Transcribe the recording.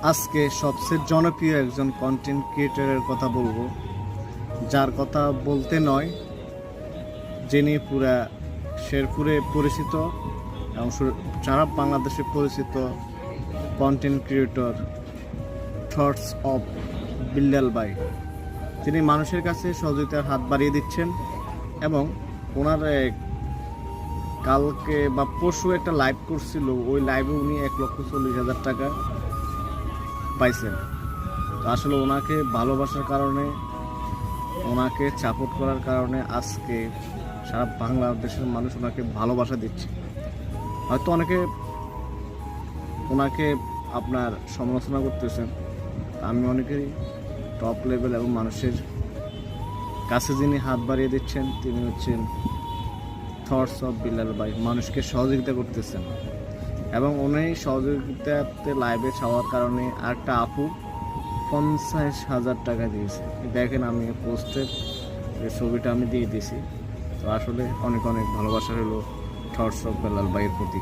আজকে সবচেয়ে জনপ্রিয় একজন কন্টেন্ট ক্রিয়েটরের কথা বলবো, যার কথা বলতে নয়, যিনি পুরা শেরপুরে পরিচিত এবং সারা বাংলাদেশে পরিচিত content creator thoughts of Billal ভাই। তিনি মানুষের কাছে সহযোগিতার হাত বাড়িয়ে দিচ্ছেন এবং ওনার কালকে বা পরশু একটা লাইভ করছিল, ওই লাইভে উনি 1,40,000 টাকা পাইছেন। তো আসলে ওনাকে ভালোবাসার কারণে, ওনাকে সাপোর্ট করার কারণে আজকে সারা বাংলাদেশের মানুষ ওনাকে ভালোবাসা দিচ্ছে। হয়তো অনেকে ওনাকে আপনার সমালোচনা করতেছেন, আমি অনেকেই টপ লেভেল এবং মানুষের কাছে যিনি হাত বাড়িয়ে দিচ্ছেন তিনি হচ্ছেন থটস অফ বিল্লাল ভাই। মানুষকে সহযোগিতা করতেছেন এবং উনি সহযোগিতাতে লাইভে ছাওয়ার কারণে আরেকটা আপু 50,000 টাকা দিয়েছে। দেখেন, আমি পোস্টের ছবিটা আমি দিয়ে দিয়েছি। তো আসলে অনেক অনেক ভালোবাসা হলো থটস অফ বিল্লাল ভাইয়ের প্রতি।